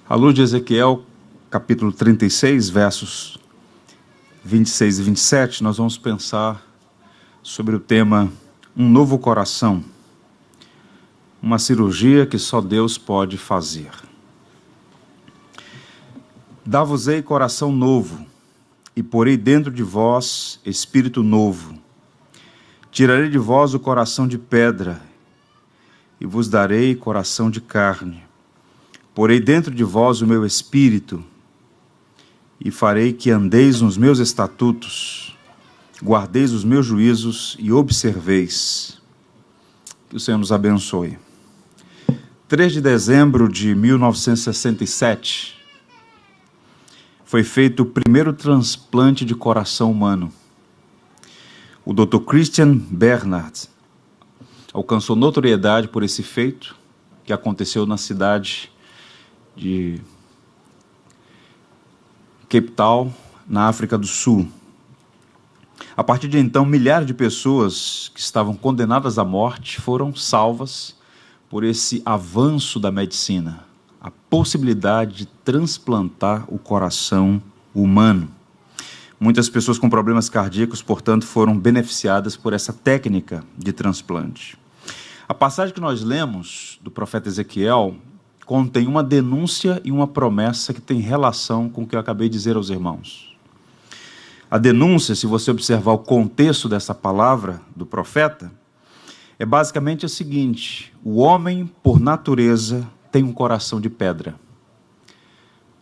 À luz de Ezequiel, capítulo 36, versos 26 e 27, nós vamos pensar sobre o tema Um Novo Coração, uma cirurgia que só Deus pode fazer. Dar-vos-ei coração novo, e porei dentro de vós espírito novo. Tirarei de vós o coração de pedra, e vos darei coração de carne. Porei dentro de vós o meu espírito, e farei que andeis nos meus estatutos, guardeis os meus juízos e observeis. Que o Senhor nos abençoe. 3 de dezembro de 1967, foi feito o primeiro transplante de coração humano. O Dr. Christian Bernard alcançou notoriedade por esse feito, que aconteceu na cidade de Cape Town, na África do Sul. A partir de então, milhares de pessoas que estavam condenadas à morte foram salvas por esse avanço da medicina, a possibilidade de transplantar o coração humano. Muitas pessoas com problemas cardíacos, portanto, foram beneficiadas por essa técnica de transplante. A passagem que nós lemos do profeta Ezequiel contém uma denúncia e uma promessa que tem relação com o que eu acabei de dizer aos irmãos. A denúncia, se você observar o contexto dessa palavra do profeta, é basicamente o seguinte: o homem, por natureza, tem um coração de pedra.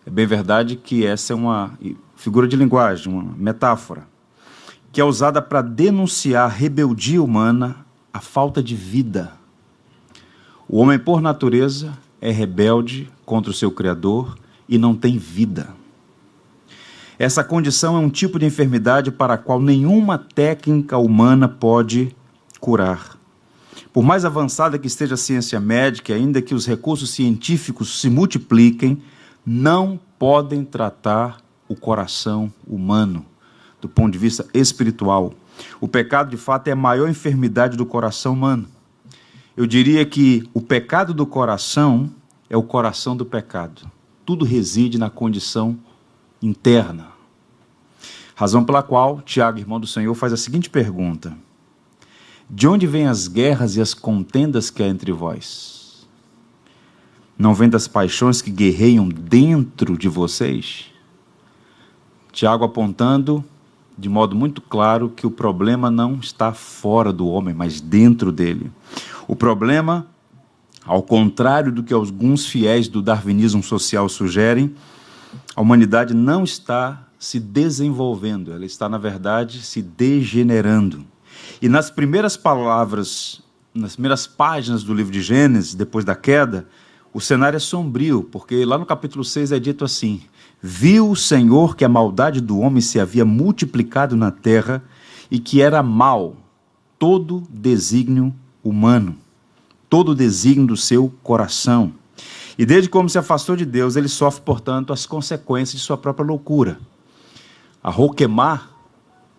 É bem verdade que essa é uma figura de linguagem, uma metáfora, que é usada para denunciar a rebeldia humana, a falta de vida. O homem, por natureza, é rebelde contra o seu Criador e não tem vida. Essa condição é um tipo de enfermidade para a qual nenhuma técnica humana pode curar. Por mais avançada que esteja a ciência médica, ainda que os recursos científicos se multipliquem, não podem tratar o coração humano do ponto de vista espiritual. O pecado, de fato, é a maior enfermidade do coração humano. Eu diria que o pecado do coração é o coração do pecado. Tudo reside na condição interna. Razão pela qual Tiago, irmão do Senhor, faz a seguinte pergunta: de onde vêm as guerras e as contendas que há entre vós? Não vem das paixões que guerreiam dentro de vocês? Tiago apontando de modo muito claro que o problema não está fora do homem, mas dentro dele. O problema, ao contrário do que alguns fiéis do darwinismo social sugerem, a humanidade não está se desenvolvendo, ela está, na verdade, se degenerando. E nas primeiras palavras, nas primeiras páginas do livro de Gênesis, depois da queda, o cenário é sombrio, porque lá no capítulo 6 é dito assim: viu o Senhor que a maldade do homem se havia multiplicado na terra e que era mau todo desígnio humano, todo o desígnio do seu coração. E desde como se afastou de Deus, ele sofre, portanto, as consequências de sua própria loucura. A Roquemar,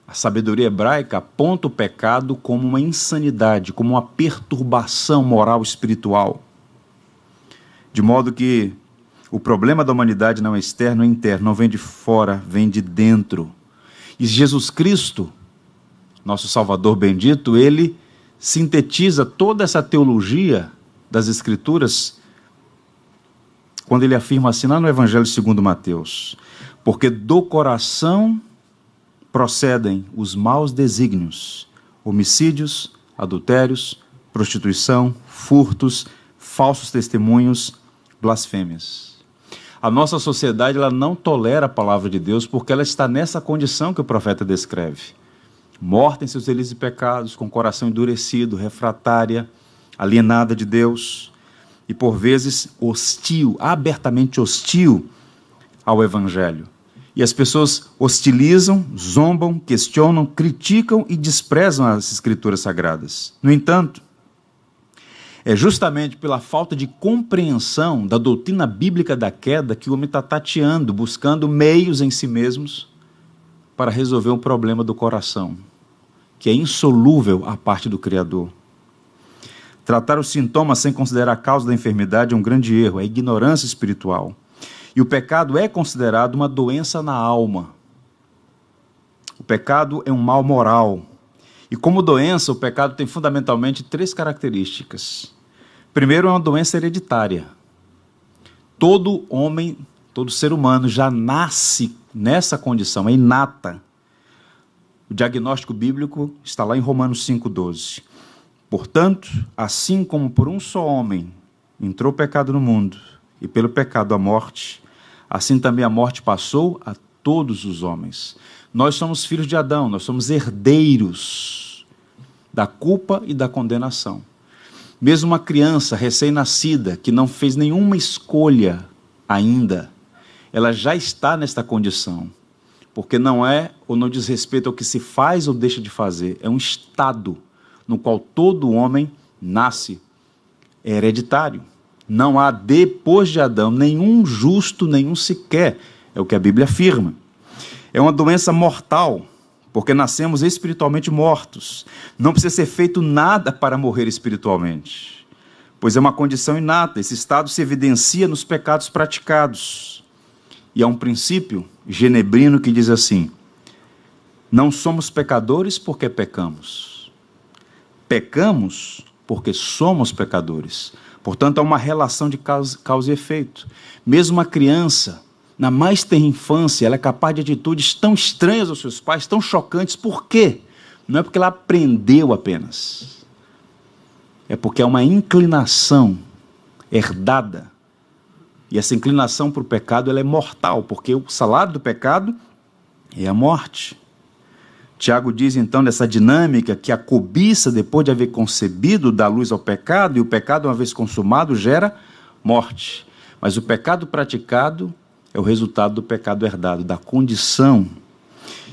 a sabedoria hebraica, aponta o pecado como uma insanidade, como uma perturbação moral espiritual. De modo que o problema da humanidade não é externo, é interno, não vem de fora, vem de dentro. E Jesus Cristo, nosso Salvador bendito, ele sintetiza toda essa teologia das Escrituras quando ele afirma assim lá no Evangelho segundo Mateus: porque do coração procedem os maus desígnios, homicídios, adultérios, prostituição, furtos, falsos testemunhos, blasfêmias. A nossa sociedade, ela não tolera a palavra de Deus porque ela está nessa condição que o profeta descreve. Morta em seus delitos e pecados, com coração endurecido, refratária, alienada de Deus e, por vezes, hostil, abertamente hostil ao Evangelho. E as pessoas hostilizam, zombam, questionam, criticam e desprezam as Escrituras Sagradas. No entanto, é justamente pela falta de compreensão da doutrina bíblica da queda que o homem está tateando, buscando meios em si mesmos para resolver um problema do coração, que é insolúvel à parte do Criador. Tratar os sintomas sem considerar a causa da enfermidade é um grande erro, é ignorância espiritual. E o pecado é considerado uma doença na alma. O pecado é um mal moral. E como doença, o pecado tem fundamentalmente 3 características. Primeiro, é uma doença hereditária. Todo homem, todo ser humano já nasce nessa condição, é inata. O diagnóstico bíblico está lá em Romanos 5,12. Portanto, assim como por um só homem entrou o pecado no mundo, e pelo pecado a morte, assim também a morte passou a todos os homens. Nós somos filhos de Adão, nós somos herdeiros da culpa e da condenação. Mesmo uma criança recém-nascida, que não fez nenhuma escolha ainda, ela já está nesta condição, porque não é ou não diz respeito ao que se faz ou deixa de fazer, é um estado no qual todo homem nasce, é hereditário. Não há, depois de Adão, nenhum justo, nenhum sequer, é o que a Bíblia afirma. É uma doença mortal, porque nascemos espiritualmente mortos. Não precisa ser feito nada para morrer espiritualmente, pois é uma condição inata. Esse estado se evidencia nos pecados praticados. E há um princípio genebrino que diz assim: não somos pecadores porque pecamos. Pecamos porque somos pecadores. Portanto, há uma relação de causa e efeito. Mesmo uma criança, na mais tenra infância, ela é capaz de atitudes tão estranhas aos seus pais, tão chocantes. Por quê? Não é porque ela aprendeu apenas. É porque é uma inclinação herdada. E essa inclinação para o pecado, ela é mortal, porque o salário do pecado é a morte. Tiago diz, então, nessa dinâmica, que a cobiça, depois de haver concebido, dá luz ao pecado, e o pecado, uma vez consumado, gera morte. Mas o pecado praticado é o resultado do pecado herdado, da condição.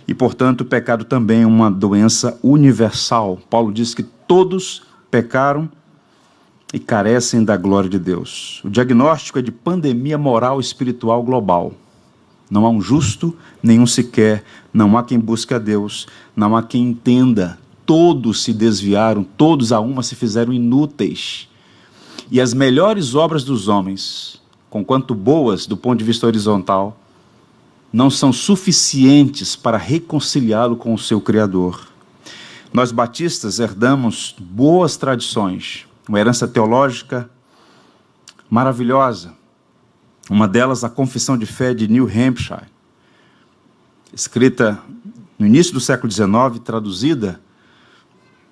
E, portanto, o pecado também é uma doença universal. Paulo diz que todos pecaram e carecem da glória de Deus. O diagnóstico é de pandemia moral e espiritual global. Não há um justo, nenhum sequer, não há quem busque a Deus, não há quem entenda. Todos se desviaram, todos a uma se fizeram inúteis. E as melhores obras dos homens, conquanto boas do ponto de vista horizontal, não são suficientes para reconciliá-lo com o seu Criador. Nós batistas herdamos boas tradições, uma herança teológica maravilhosa. Uma delas, a Confissão de Fé de New Hampshire, escrita no início do século XIX, traduzida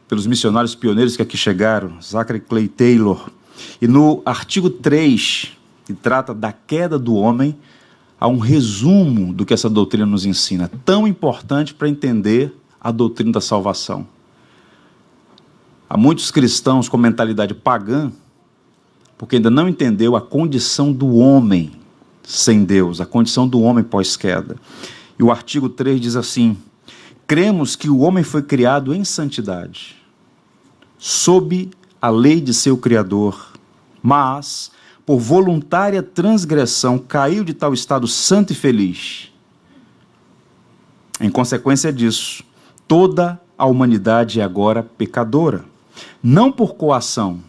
pelos missionários pioneiros que aqui chegaram, Zachary Clay Taylor. E no artigo 3, que trata da queda do homem, há um resumo do que essa doutrina nos ensina, tão importante para entender a doutrina da salvação. Há muitos cristãos com mentalidade pagã, porque ainda não entendeu a condição do homem sem Deus, a condição do homem pós-queda. E o artigo 3 diz assim: cremos que o homem foi criado em santidade, sob a lei de seu Criador, mas, por voluntária transgressão, caiu de tal estado santo e feliz. Em consequência disso, toda a humanidade é agora pecadora, não por coação,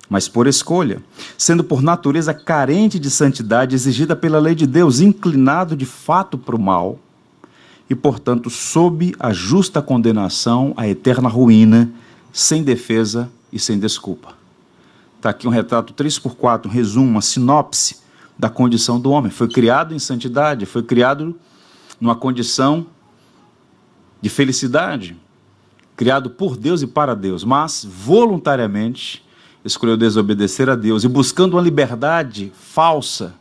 mas por escolha, sendo por natureza carente de santidade exigida pela lei de Deus, inclinado de fato para o mal, e, portanto, sob a justa condenação, a eterna ruína, sem defesa e sem desculpa. Está aqui um retrato 3x4, um resumo, uma sinopse da condição do homem. Foi criado em santidade, foi criado numa condição de felicidade, criado por Deus e para Deus, mas voluntariamente escolheu desobedecer a Deus e, buscando uma liberdade falsa,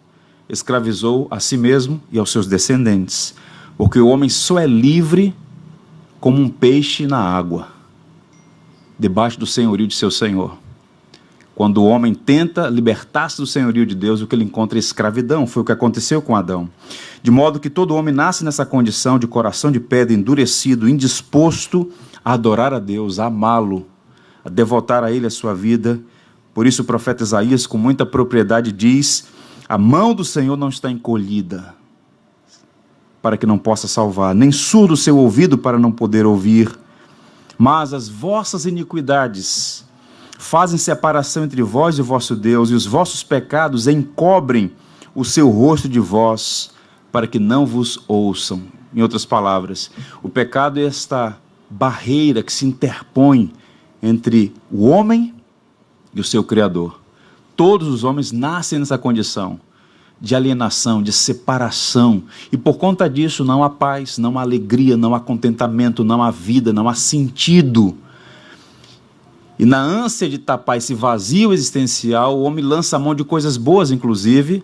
escravizou a si mesmo e aos seus descendentes, porque o homem só é livre como um peixe na água, debaixo do senhorio de seu Senhor. Quando o homem tenta libertar-se do senhorio de Deus, o que ele encontra é escravidão. Foi o que aconteceu com Adão. De modo que todo homem nasce nessa condição de coração de pedra, endurecido, indisposto a adorar a Deus, a amá-lo, a devotar a Ele a sua vida. Por isso o profeta Isaías, com muita propriedade, diz: a mão do Senhor não está encolhida para que não possa salvar, nem surdo o seu ouvido para não poder ouvir. Mas as vossas iniquidades fazem separação entre vós e o vosso Deus, e os vossos pecados encobrem o seu rosto de vós, para que não vos ouçam. Em outras palavras, o pecado é esta barreira que se interpõe entre o homem e o seu Criador. Todos os homens nascem nessa condição de alienação, de separação, e por conta disso não há paz, não há alegria, não há contentamento, não há vida, não há sentido. E na ânsia de tapar esse vazio existencial, o homem lança a mão de coisas boas, inclusive,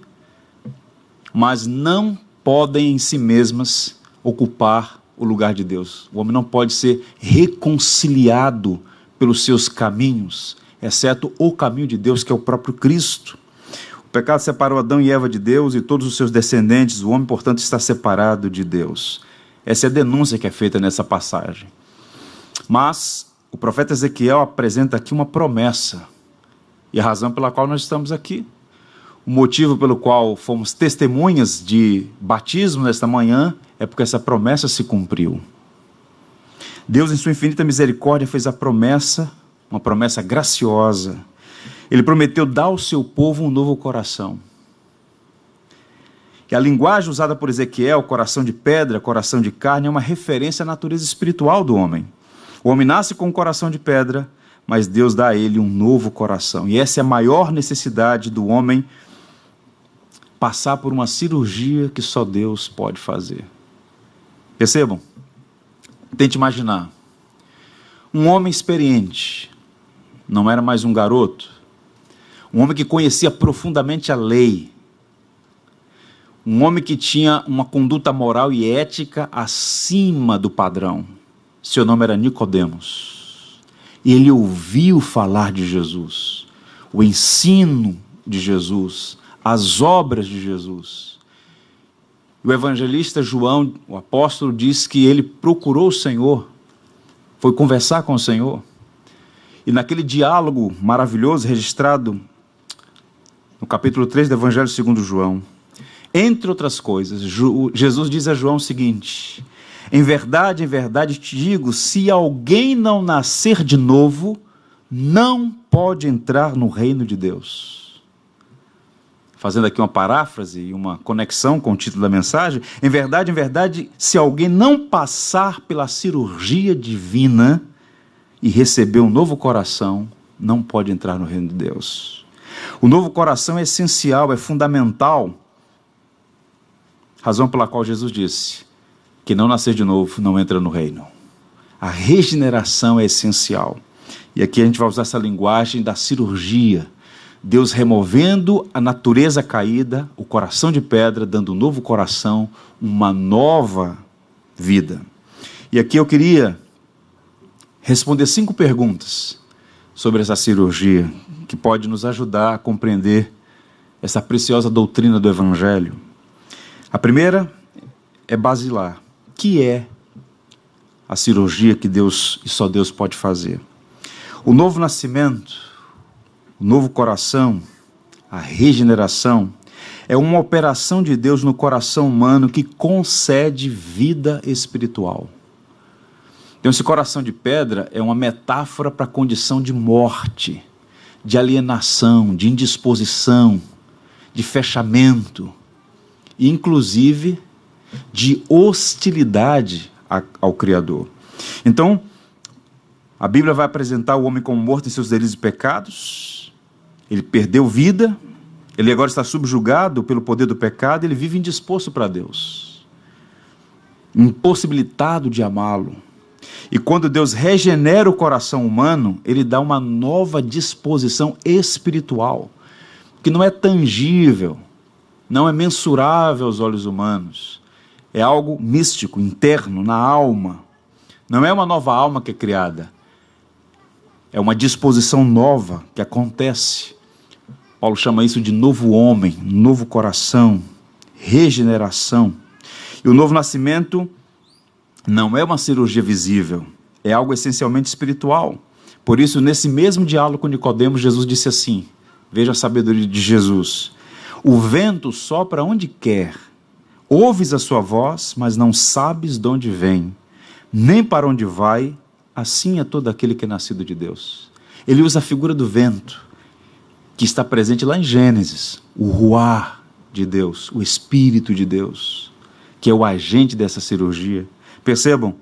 mas não podem em si mesmas ocupar o lugar de Deus. O homem não pode ser reconciliado pelos seus caminhos, exceto o caminho de Deus, que é o próprio Cristo. O pecado separou Adão e Eva de Deus e todos os seus descendentes. O homem, portanto, está separado de Deus. Essa é a denúncia que é feita nessa passagem. Mas o profeta Ezequiel apresenta aqui uma promessa, e a razão pela qual nós estamos aqui, o motivo pelo qual fomos testemunhas de batismo nesta manhã, é porque essa promessa se cumpriu. Deus, em sua infinita misericórdia, fez a promessa, uma promessa graciosa. Ele prometeu dar ao seu povo um novo coração. E a linguagem usada por Ezequiel, coração de pedra, coração de carne, é uma referência à natureza espiritual do homem. O homem nasce com um coração de pedra, mas Deus dá a ele um novo coração. E essa é a maior necessidade do homem, passar por uma cirurgia que só Deus pode fazer. Percebam? Tente imaginar. Um homem experiente, não era mais um garoto, um homem que conhecia profundamente a lei, um homem que tinha uma conduta moral e ética acima do padrão. Seu nome era Nicodemos. E ele ouviu falar de Jesus, o ensino de Jesus, as obras de Jesus. O evangelista João, o apóstolo, diz que ele procurou o Senhor, foi conversar com o Senhor, e naquele diálogo maravilhoso registrado no capítulo 3 do Evangelho segundo João, entre outras coisas, Jesus diz a João o seguinte: em verdade te digo, se alguém não nascer de novo, não pode entrar no reino de Deus. Fazendo aqui uma paráfrase e uma conexão com o título da mensagem, em verdade, se alguém não passar pela cirurgia divina e receber um novo coração, não pode entrar no reino de Deus. O novo coração é essencial, é fundamental, razão pela qual Jesus disse: que não nascer de novo não entra no reino. A regeneração é essencial. E aqui a gente vai usar essa linguagem da cirurgia. Deus removendo a natureza caída, o coração de pedra, dando um novo coração, uma nova vida. E aqui eu queria responder 5 perguntas sobre essa cirurgia, que pode nos ajudar a compreender essa preciosa doutrina do Evangelho. A primeira é basilar. O que é a cirurgia que Deus e só Deus pode fazer? O novo nascimento, o novo coração, a regeneração, é uma operação de Deus no coração humano que concede vida espiritual. Então, esse coração de pedra é uma metáfora para a condição de morte, de alienação, de indisposição, de fechamento, e inclusive de hostilidade ao Criador. Então, a Bíblia vai apresentar o homem como morto em seus delitos e pecados. Ele perdeu vida, ele agora está subjugado pelo poder do pecado, ele vive indisposto para Deus, impossibilitado de amá-lo. E quando Deus regenera o coração humano, ele dá uma nova disposição espiritual, que não é tangível, não é mensurável aos olhos humanos. É algo místico, interno, na alma. Não é uma nova alma que é criada, é uma disposição nova que acontece. Paulo chama isso de novo homem, novo coração, regeneração. E o novo nascimento não é uma cirurgia visível, é algo essencialmente espiritual. Por isso, nesse mesmo diálogo com Nicodemos, Jesus disse assim, veja a sabedoria de Jesus: o vento sopra onde quer, ouves a sua voz, mas não sabes de onde vem, nem para onde vai, assim é todo aquele que é nascido de Deus. Ele usa a figura do vento, que está presente lá em Gênesis, o ruar, de Deus, o Espírito de Deus, que é o agente dessa cirurgia. Percebam,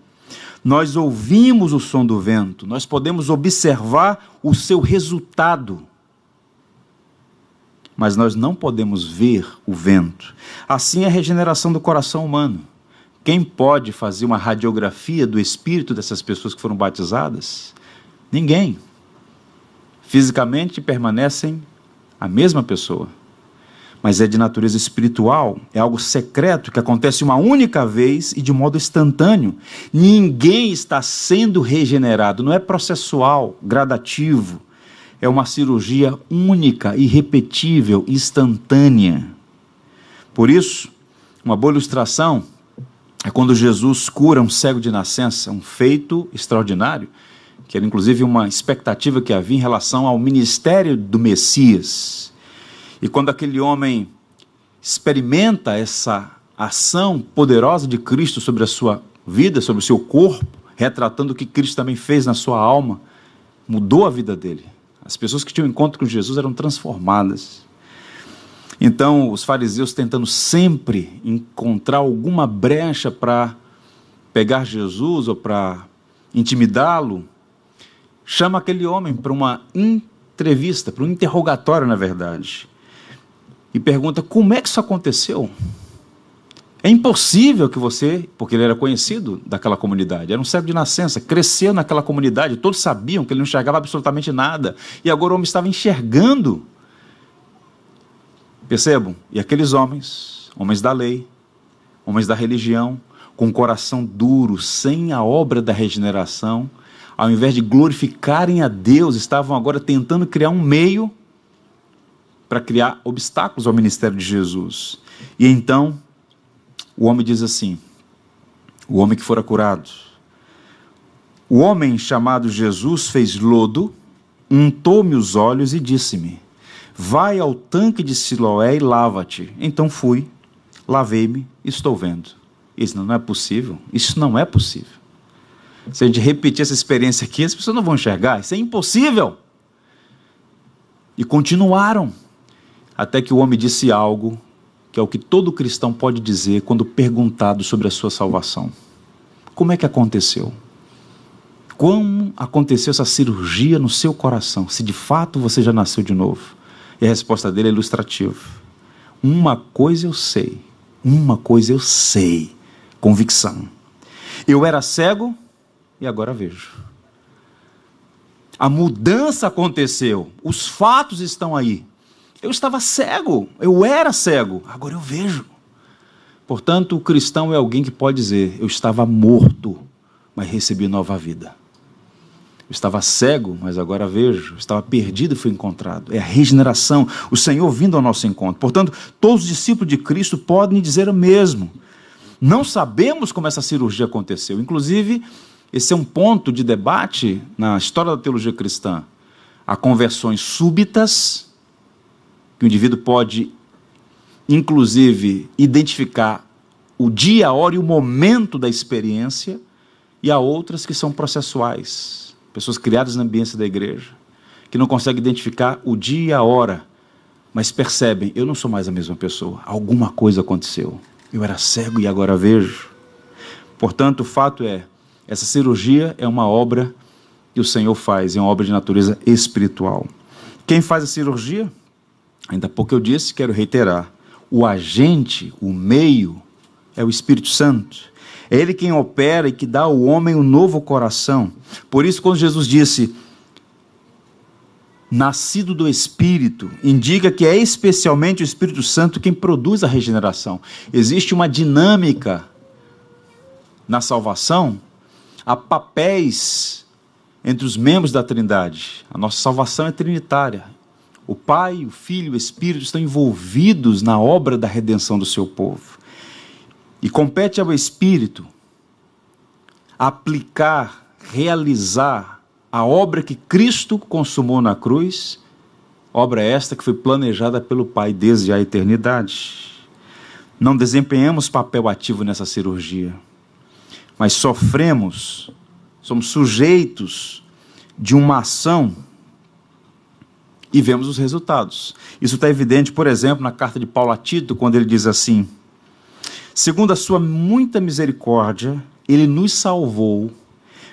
nós ouvimos o som do vento, nós podemos observar o seu resultado, mas nós não podemos ver o vento. Assim é a regeneração do coração humano. Quem pode fazer uma radiografia do espírito dessas pessoas que foram batizadas? Ninguém. Fisicamente permanecem a mesma pessoa, mas é de natureza espiritual, é algo secreto que acontece uma única vez e de modo instantâneo. Ninguém está sendo regenerado, não é processual, gradativo, é uma cirurgia única, irrepetível, instantânea. Por isso, uma boa ilustração é quando Jesus cura um cego de nascença, um feito extraordinário, que era inclusive uma expectativa que havia em relação ao ministério do Messias. E quando aquele homem experimenta essa ação poderosa de Cristo sobre a sua vida, sobre o seu corpo, retratando o que Cristo também fez na sua alma, mudou a vida dele. As pessoas que tinham encontro com Jesus eram transformadas. Então, os fariseus, tentando sempre encontrar alguma brecha para pegar Jesus ou para intimidá-lo, chama aquele homem para uma entrevista, para um interrogatório, na verdade, e pergunta: como é que isso aconteceu? É impossível que você, porque ele era conhecido daquela comunidade, era um cego de nascença, cresceu naquela comunidade, todos sabiam que ele não enxergava absolutamente nada, e agora o homem estava enxergando. Percebam? E aqueles homens, homens da lei, homens da religião, com um coração duro, sem a obra da regeneração, ao invés de glorificarem a Deus, estavam agora tentando criar um meio para criar obstáculos ao ministério de Jesus. E então, o homem diz assim, o homem que fora curado: o homem chamado Jesus fez lodo, untou-me os olhos e disse-me: vai ao tanque de Siloé e lava-te. Então fui, lavei-me e estou vendo. Isso não é possível, isso não é possível. Se a gente repetir essa experiência aqui, as pessoas não vão enxergar, isso é impossível. E continuaram, até que o homem disse algo, que é o que todo cristão pode dizer quando perguntado sobre a sua salvação. Como é que aconteceu? Como aconteceu essa cirurgia no seu coração, se de fato você já nasceu de novo? E a resposta dele é ilustrativa. Uma coisa eu sei, convicção. Eu era cego e agora vejo. A mudança aconteceu, os fatos estão aí. Eu estava cego, eu era cego, agora eu vejo. Portanto, o cristão é alguém que pode dizer: eu estava morto, mas recebi nova vida. Eu estava cego, mas agora vejo. Eu estava perdido e fui encontrado. É a regeneração, o Senhor vindo ao nosso encontro. Portanto, todos os discípulos de Cristo podem dizer o mesmo. Não sabemos como essa cirurgia aconteceu. Inclusive, esse é um ponto de debate na história da teologia cristã. Há conversões súbitas, que o indivíduo pode, inclusive, identificar o dia, a hora e o momento da experiência, e há outras que são processuais. Pessoas criadas na ambiência da igreja, que não conseguem identificar o dia e a hora, mas percebem: eu não sou mais a mesma pessoa, alguma coisa aconteceu. Eu era cego e agora vejo. Portanto, o fato é, essa cirurgia é uma obra que o Senhor faz, é uma obra de natureza espiritual. Quem faz a cirurgia? Ainda há pouco eu disse, quero reiterar: o agente, o meio, é o Espírito Santo. É Ele quem opera e que dá ao homem um novo coração. Por isso, quando Jesus disse nascido do Espírito, indica que é especialmente o Espírito Santo quem produz a regeneração. Existe uma dinâmica na salvação, há papéis entre os membros da Trindade. A nossa salvação é trinitária. O Pai, o Filho e o Espírito estão envolvidos na obra da redenção do seu povo. E compete ao Espírito aplicar, realizar a obra que Cristo consumou na cruz, obra esta que foi planejada pelo Pai desde a eternidade. Não desempenhamos papel ativo nessa cirurgia, mas sofremos, somos sujeitos de uma ação E vemos os resultados. Isso está evidente, por exemplo, na carta de Paulo a Tito, quando ele diz assim: segundo a sua muita misericórdia, ele nos salvou,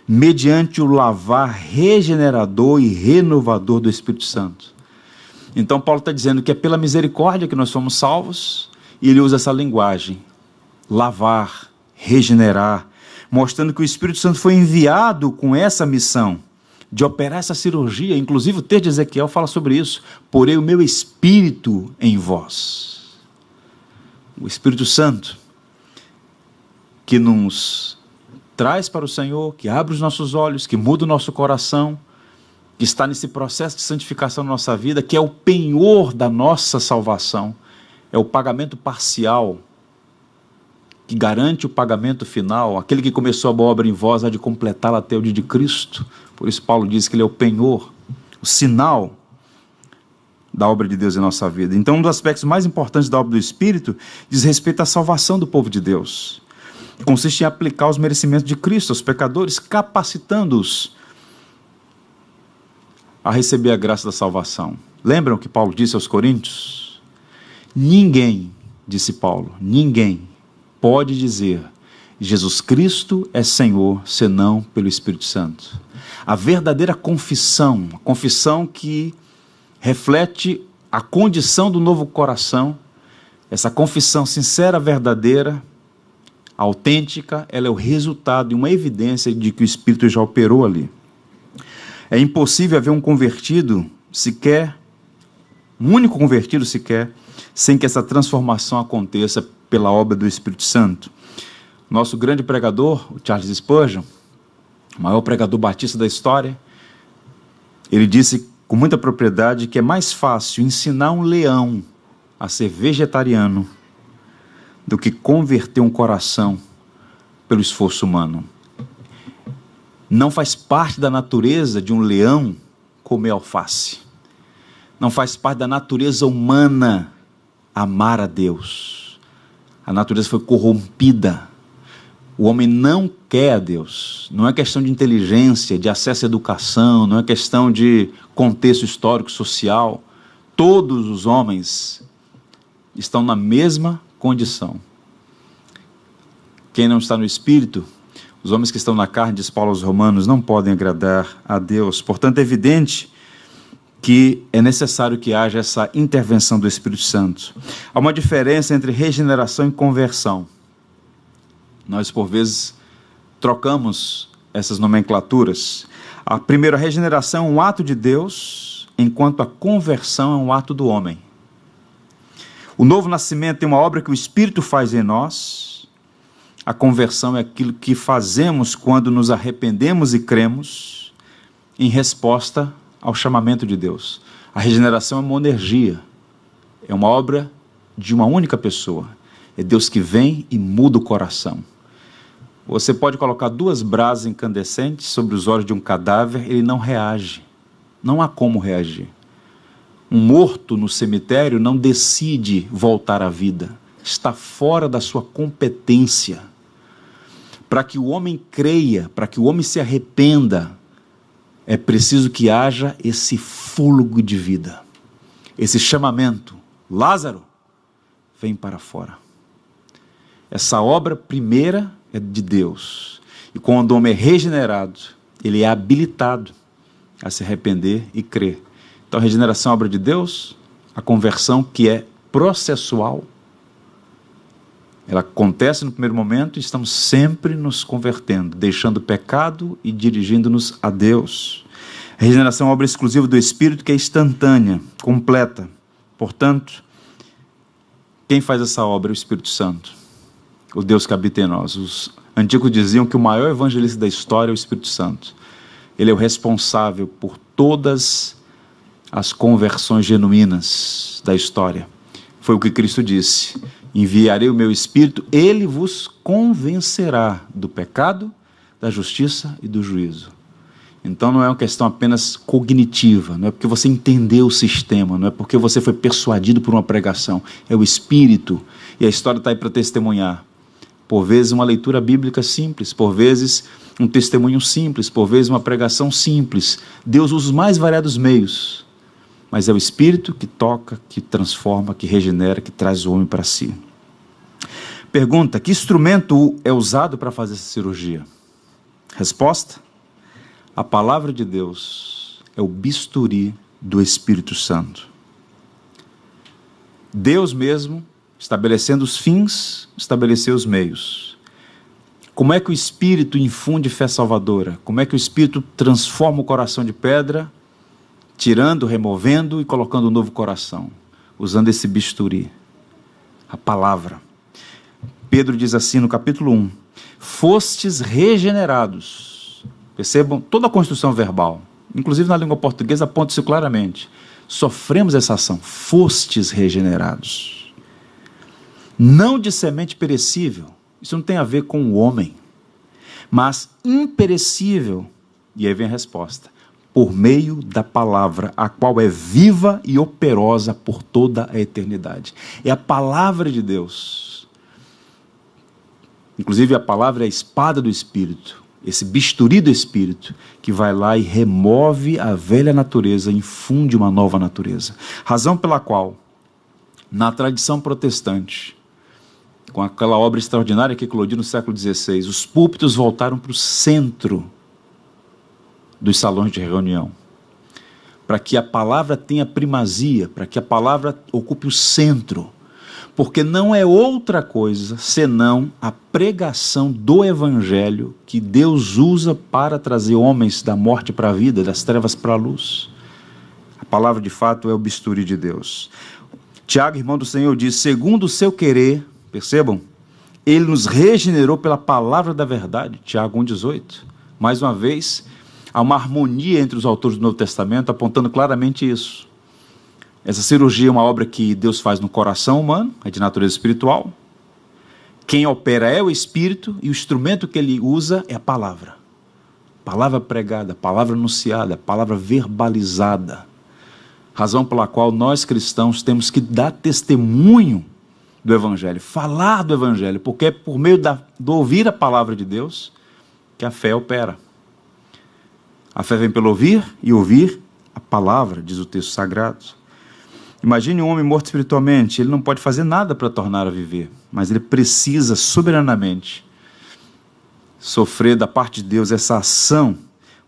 mediante o lavar regenerador e renovador do Espírito Santo. Então Paulo está dizendo que é pela misericórdia que nós somos salvos, e ele usa essa linguagem, lavar, regenerar, mostrando que o Espírito Santo foi enviado com essa missão, de operar essa cirurgia. Inclusive o texto de Ezequiel fala sobre isso: porei o meu Espírito em vós. O Espírito Santo, que nos traz para o Senhor, que abre os nossos olhos, que muda o nosso coração, que está nesse processo de santificação na nossa vida, que é o penhor da nossa salvação, é o pagamento parcial, que garante o pagamento final. Aquele que começou a boa obra em vós há de completá-la até o dia de Cristo. Por isso Paulo diz que ele é o penhor, o sinal da obra de Deus em nossa vida. Então, um dos aspectos mais importantes da obra do Espírito diz respeito à salvação do povo de Deus. Consiste em aplicar os merecimentos de Cristo aos pecadores, capacitando-os a receber a graça da salvação. Lembram que Paulo disse aos Coríntios? Ninguém, disse Paulo, ninguém pode dizer Jesus Cristo é Senhor, senão pelo Espírito Santo. A verdadeira confissão, a confissão que reflete a condição do novo coração, essa confissão sincera, verdadeira, autêntica, ela é o resultado e uma evidência de que o Espírito já operou ali. É impossível haver um convertido sequer, um único convertido sequer, sem que essa transformação aconteça pela obra do Espírito Santo. Nosso grande pregador, o Charles Spurgeon, o maior pregador batista da história, ele disse com muita propriedade que é mais fácil ensinar um leão a ser vegetariano do que converter um coração pelo esforço humano. Não faz parte da natureza de um leão comer alface. Não faz parte da natureza humana amar a Deus. A natureza foi corrompida. O homem não quer a Deus. Não é questão de inteligência, de acesso à educação, não é questão de contexto histórico, social. Todos os homens estão na mesma condição. Quem não está no Espírito, os homens que estão na carne, diz Paulo aos Romanos, não podem agradar a Deus. Portanto, é evidente que é necessário que haja essa intervenção do Espírito Santo. Há uma diferença entre regeneração e conversão. Nós, por vezes, trocamos essas nomenclaturas. A primeira, a regeneração é um ato de Deus, enquanto a conversão é um ato do homem. O novo nascimento é uma obra que o Espírito faz em nós. A conversão é aquilo que fazemos quando nos arrependemos e cremos em resposta ao chamamento de Deus. A regeneração é uma energia, é uma obra de uma única pessoa. É Deus que vem e muda o coração. Você pode colocar 2 brasas incandescentes sobre os olhos de um cadáver, ele não reage. Não há como reagir. Um morto no cemitério não decide voltar à vida. Está fora da sua competência. Para que o homem creia, para que o homem se arrependa, é preciso que haja esse fôlego de vida, esse chamamento. Lázaro, vem para fora. Essa obra primeira é de Deus. E quando o homem é regenerado, ele é habilitado a se arrepender e crer. Então a regeneração é obra de Deus, a conversão, que é processual, ela acontece no primeiro momento e estamos sempre nos convertendo, deixando o pecado e dirigindo-nos a Deus. A regeneração é uma obra exclusiva do Espírito, que é instantânea, completa. Portanto, quem faz essa obra é o Espírito Santo, o Deus que habita em nós. Os antigos diziam que o maior evangelista da história é o Espírito Santo. Ele é o responsável por todas as conversões genuínas da história. Foi o que Cristo disse: enviarei o meu Espírito, ele vos convencerá do pecado, da justiça e do juízo. Então não é uma questão apenas cognitiva, não é porque você entendeu o sistema, não é porque você foi persuadido por uma pregação, é o Espírito, e a história está aí para testemunhar. Por vezes uma leitura bíblica simples, por vezes um testemunho simples, por vezes uma pregação simples. Deus usa os mais variados meios mas é o Espírito que toca, que transforma, que regenera, que traz o homem para si. Pergunta: que instrumento é usado para fazer essa cirurgia? Resposta: a palavra de Deus é o bisturi do Espírito Santo. Deus mesmo, estabelecendo os fins, estabeleceu os meios. Como é que o Espírito infunde fé salvadora? Como é que o Espírito transforma o coração de pedra, tirando, removendo e colocando um novo coração? Usando esse bisturi, a palavra. Pedro diz assim no capítulo 1, fostes regenerados. Percebam toda a construção verbal, inclusive na língua portuguesa aponta isso claramente. Sofremos essa ação, fostes regenerados. Não de semente perecível, isso não tem a ver com o homem, mas imperecível, e aí vem a resposta, por meio da palavra, a qual é viva e operosa por toda a eternidade. É a palavra de Deus. Inclusive a palavra é a espada do Espírito, esse bisturi do Espírito, que vai lá e remove a velha natureza, infunde uma nova natureza. Razão pela qual, na tradição protestante, com aquela obra extraordinária que eclodiu no século XVI, os púlpitos voltaram para o centro dos salões de reunião, para que a palavra tenha primazia, para que a palavra ocupe o centro, porque não é outra coisa senão a pregação do Evangelho que Deus usa para trazer homens da morte para a vida, das trevas para a luz. A palavra de fato é o bisturi de Deus. Tiago, irmão do Senhor, diz, segundo o seu querer, percebam, ele nos regenerou pela palavra da verdade, Tiago 1,18. Mais uma vez, há uma harmonia entre os autores do Novo Testamento, apontando claramente isso. Essa cirurgia é uma obra que Deus faz no coração humano, é de natureza espiritual. Quem opera é o Espírito e o instrumento que ele usa é a palavra. Palavra pregada, palavra anunciada, palavra verbalizada. Razão pela qual nós cristãos temos que dar testemunho do Evangelho, falar do Evangelho, porque é por meio do ouvir a palavra de Deus que a fé opera. A fé vem pelo ouvir e ouvir a palavra, diz o texto sagrado. Imagine um homem morto espiritualmente, ele não pode fazer nada para tornar a viver, mas ele precisa soberanamente sofrer da parte de Deus essa ação,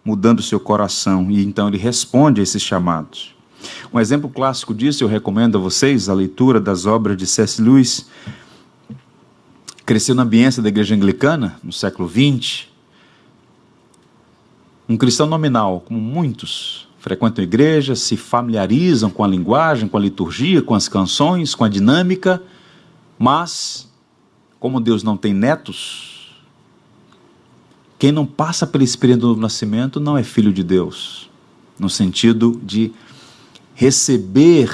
mudando o seu coração, e então ele responde a esses chamados. Um exemplo clássico disso, eu recomendo a vocês a leitura das obras de C.S. Lewis. Cresceu na ambiência da igreja anglicana, no século XX, um cristão nominal, como muitos, frequentam a igreja, se familiarizam com a linguagem, com a liturgia, com as canções, com a dinâmica, mas, como Deus não tem netos, quem não passa pela experiência do novo nascimento não é filho de Deus, no sentido de receber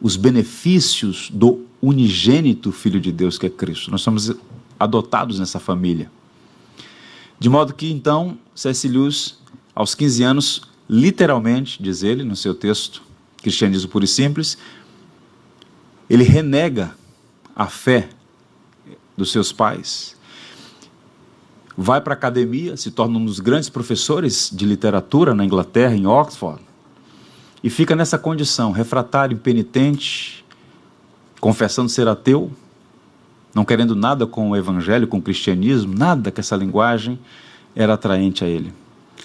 os benefícios do unigênito Filho de Deus, que é Cristo. Nós somos adotados nessa família. De modo que, então, C.S. Lewis, aos 15 anos, literalmente, diz ele no seu texto, Cristianismo Puro e Simples, ele renega a fé dos seus pais, vai para a academia, se torna um dos grandes professores de literatura na Inglaterra, em Oxford, e fica nessa condição, refratário, impenitente, confessando ser ateu, não querendo nada com o evangelho, com o cristianismo, nada que essa linguagem era atraente a ele.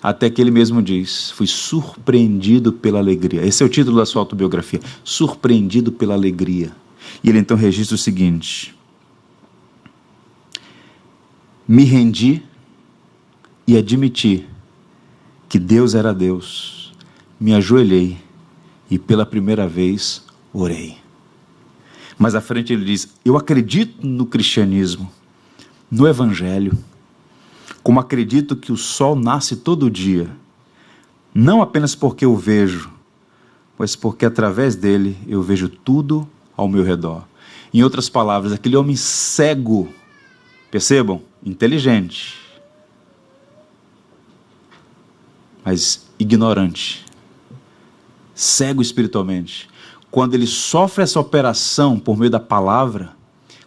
Até que ele mesmo diz, fui surpreendido pela alegria. Esse é o título da sua autobiografia, surpreendido pela alegria. E ele então registra o seguinte: me rendi e admiti que Deus era Deus, me ajoelhei e pela primeira vez orei. Mais à frente ele diz, eu acredito no cristianismo, no evangelho, como acredito que o sol nasce todo dia, não apenas porque eu vejo, mas porque através dele eu vejo tudo ao meu redor. Em outras palavras, aquele homem cego, percebam, inteligente, mas ignorante, cego espiritualmente, quando ele sofre essa operação por meio da palavra,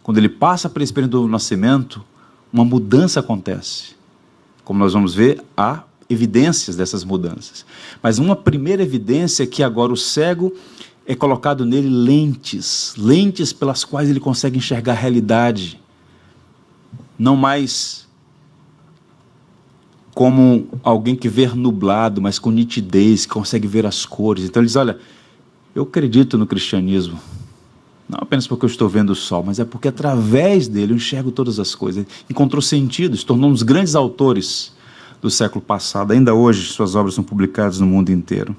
quando ele passa pela experiência do nascimento, uma mudança acontece. Como nós vamos ver, há evidências dessas mudanças. Mas uma primeira evidência é que agora o cego é colocado nele lentes pelas quais ele consegue enxergar a realidade. Não mais como alguém que vê nublado, mas com nitidez, que consegue ver as cores. Então ele diz, olha, eu acredito no cristianismo, não apenas porque eu estou vendo o sol, mas é porque através dele eu enxergo todas as coisas. Encontrou sentido, se tornou um dos grandes autores do século passado. Ainda hoje suas obras são publicadas no mundo inteiro.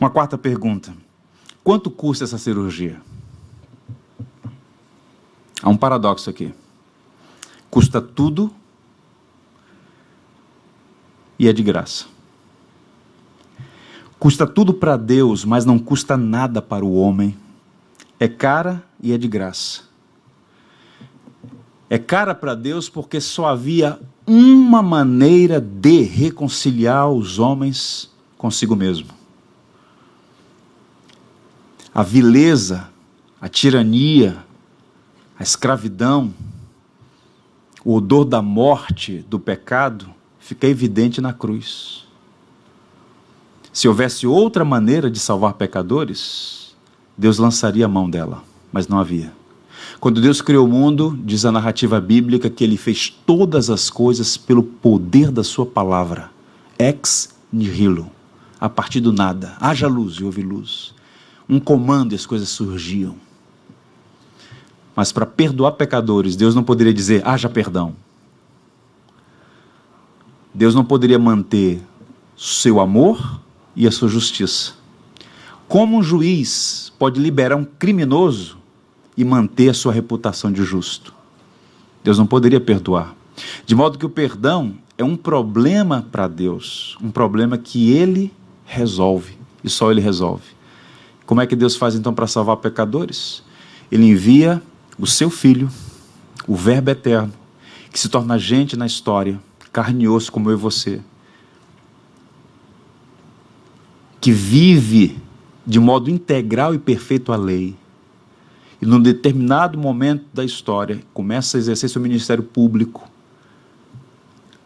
Uma quarta pergunta. Quanto custa essa cirurgia? Há um paradoxo aqui. Custa tudo e é de graça. Custa tudo para Deus, mas não custa nada para o homem. É cara e é de graça. É cara para Deus porque só havia uma maneira de reconciliar os homens consigo mesmo. A vileza, a tirania, a escravidão, o odor da morte, do pecado, fica evidente na cruz. Se houvesse outra maneira de salvar pecadores, Deus lançaria a mão dela, mas não havia. Quando Deus criou o mundo, diz a narrativa bíblica que Ele fez todas as coisas pelo poder da sua palavra, ex nihilo, a partir do nada. Haja luz e houve luz. Um comando e as coisas surgiam. Mas para perdoar pecadores, Deus não poderia dizer, haja perdão. Deus não poderia manter seu amor e a sua justiça. Como um juiz pode liberar um criminoso e manter a sua reputação de justo? Deus não poderia perdoar. De modo que o perdão é um problema para Deus, um problema que Ele resolve, e só Ele resolve. Como é que Deus faz então para salvar pecadores? Ele envia o seu Filho, o Verbo eterno, que se torna gente na história, carne e osso como eu e você, que vive de modo integral e perfeito a lei, e num determinado momento da história, começa a exercer seu ministério público,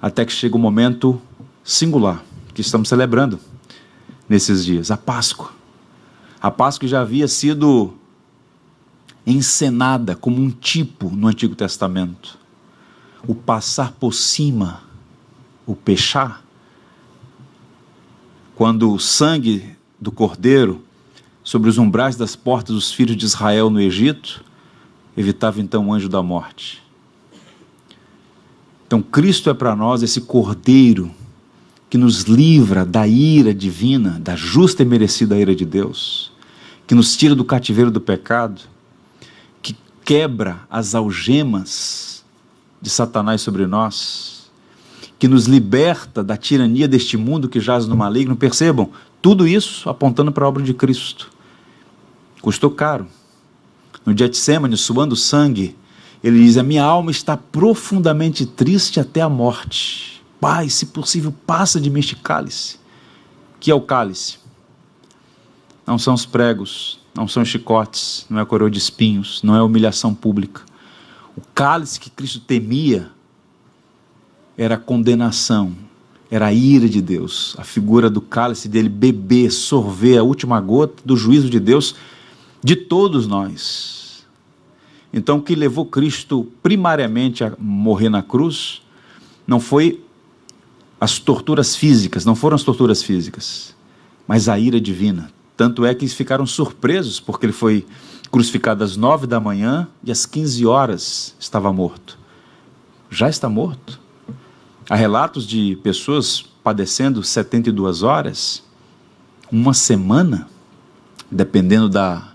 até que chega o momento singular, que estamos celebrando nesses dias, a Páscoa. A Páscoa já havia sido encenada como um tipo no Antigo Testamento. O passar por cima, o pechá, quando o sangue do cordeiro sobre os umbrais das portas dos filhos de Israel no Egito, evitava então o anjo da morte. Então Cristo é para nós esse cordeiro que nos livra da ira divina, da justa e merecida ira de Deus, que nos tira do cativeiro do pecado, que quebra as algemas de Satanás sobre nós, que nos liberta da tirania deste mundo que jaz no maligno. Percebam, tudo isso apontando para a obra de Cristo. Custou caro. No Getsêmani, suando sangue, ele diz, a minha alma está profundamente triste até a morte. Pai, se possível, passa de mim este cálice. Que é o cálice? Não são os pregos, não são os chicotes, não é a coroa de espinhos, não é a humilhação pública. O cálice que Cristo temia era a condenação, era a ira de Deus, a figura do cálice dele beber, sorver a última gota do juízo de Deus de todos nós. Então o que levou Cristo primariamente a morrer na cruz não foi as torturas físicas, não foram as torturas físicas, mas a ira divina. Tanto é que eles ficaram surpresos, porque ele foi crucificado às 9 da manhã e às 15 horas estava morto. Já está morto. Há relatos de pessoas padecendo 72 horas, uma semana, dependendo da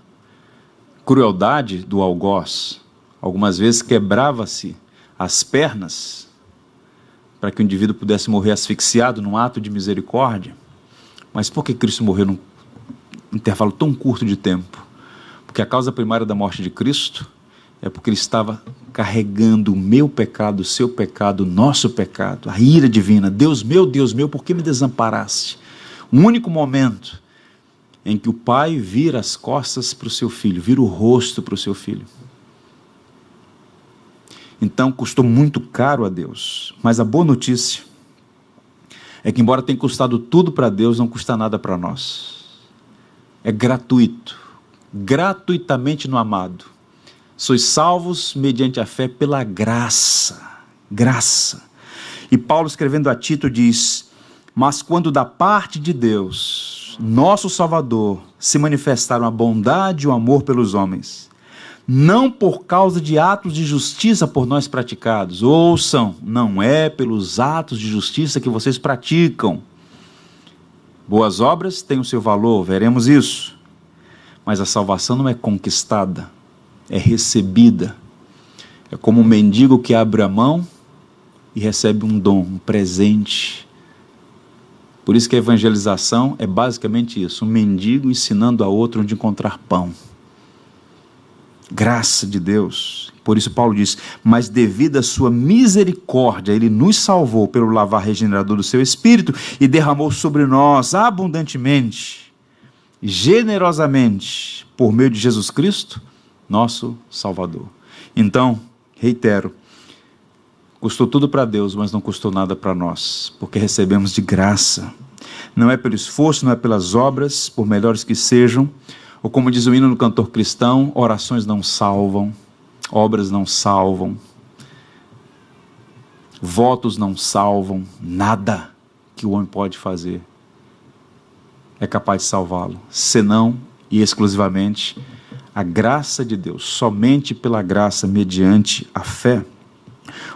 crueldade do algoz. Algumas vezes quebrava-se as pernas para que o indivíduo pudesse morrer asfixiado num ato de misericórdia. Mas por que Cristo morreu num intervalo tão curto de tempo? Porque a causa primária da morte de Cristo é porque ele estava carregando o meu pecado, o seu pecado, o nosso pecado, a ira divina. Deus meu, por que me desamparaste? Um único momento em que o pai vira as costas para o seu filho, vira o rosto para o seu filho. Então custou muito caro a Deus, mas a boa notícia é que, embora tenha custado tudo para Deus, não custa nada para nós. É gratuito, gratuitamente no amado. Sois salvos mediante a fé pela graça. Graça. E Paulo, escrevendo a Tito, diz: mas quando da parte de Deus, nosso Salvador, se manifestaram a bondade e o amor pelos homens, não por causa de atos de justiça por nós praticados. Ouçam, não é pelos atos de justiça que vocês praticam. Boas obras têm o seu valor, veremos isso. Mas a salvação não é conquistada, é recebida. É como um mendigo que abre a mão e recebe um dom, um presente. Por isso que a evangelização é basicamente isso, um mendigo ensinando a outro onde encontrar pão. Graça de Deus. Por isso Paulo diz: mas devido à sua misericórdia, ele nos salvou pelo lavar regenerador do seu Espírito e derramou sobre nós abundantemente, generosamente, por meio de Jesus Cristo, nosso Salvador. Então, reitero, custou tudo para Deus, mas não custou nada para nós, porque recebemos de graça. Não é pelo esforço, não é pelas obras, por melhores que sejam, ou como diz o hino no cantor cristão, orações não salvam, obras não salvam, votos não salvam, nada que o homem pode fazer é capaz de salvá-lo, senão e exclusivamente a graça de Deus, somente pela graça, mediante a fé.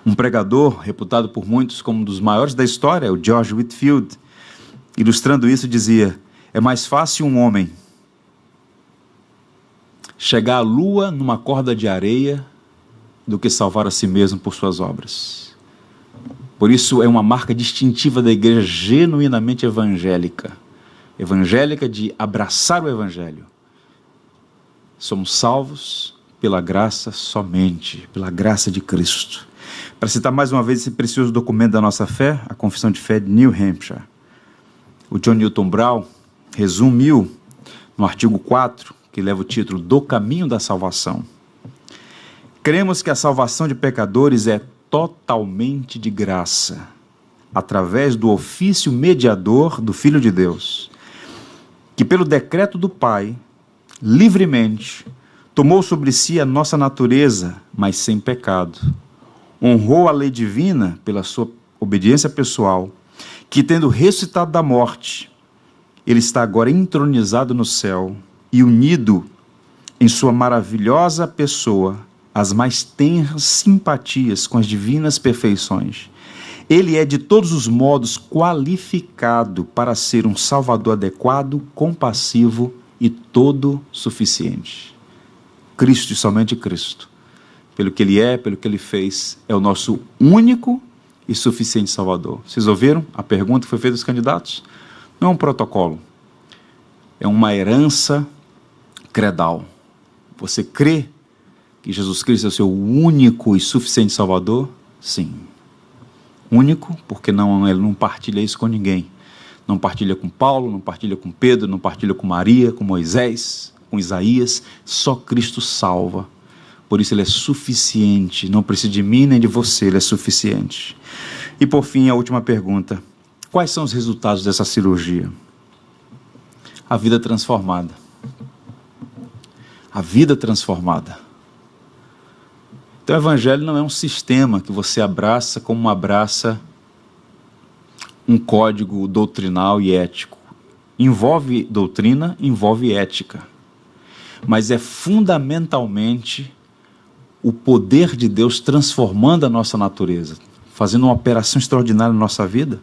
Um pregador, reputado por muitos como um dos maiores da história, o George Whitefield, ilustrando isso, dizia: é mais fácil um homem chegar à lua numa corda de areia do que salvar a si mesmo por suas obras. Por isso é uma marca distintiva da igreja genuinamente evangélica. Evangélica de abraçar o evangelho. Somos salvos pela graça somente, pela graça de Cristo. Para citar mais uma vez esse precioso documento da nossa fé, a Confissão de Fé de New Hampshire, o John Newton Brown resumiu no artigo 4, que leva o título Do Caminho da Salvação. Cremos que a salvação de pecadores é totalmente de graça, através do ofício mediador do Filho de Deus, que pelo decreto do Pai, livremente, tomou sobre si a nossa natureza, mas sem pecado. Honrou a lei divina pela sua obediência pessoal, que tendo ressuscitado da morte, ele está agora entronizado no céu e unido em sua maravilhosa pessoa às mais tenras simpatias com as divinas perfeições. Ele é de todos os modos qualificado para ser um Salvador adequado, compassivo e todo suficiente. Cristo e somente Cristo, pelo que Ele é, pelo que Ele fez, é o nosso único e suficiente Salvador. Vocês ouviram a pergunta que foi feita aos candidatos? Não é um protocolo, é uma herança credal. Você crê que Jesus Cristo é o seu único e suficiente Salvador? Sim. Único, porque ele não partilha isso com ninguém. Não partilha com Paulo, não partilha com Pedro, não partilha com Maria, com Moisés, com Isaías. Só Cristo salva. Por isso ele é suficiente. Não precisa de mim nem de você, ele é suficiente. E por fim, a última pergunta. Quais são os resultados dessa cirurgia? A vida transformada. A vida transformada. Então o evangelho não é um sistema que você abraça como abraça um código doutrinal e ético. Envolve doutrina, envolve ética. Mas é fundamentalmente o poder de Deus transformando a nossa natureza, fazendo uma operação extraordinária na nossa vida.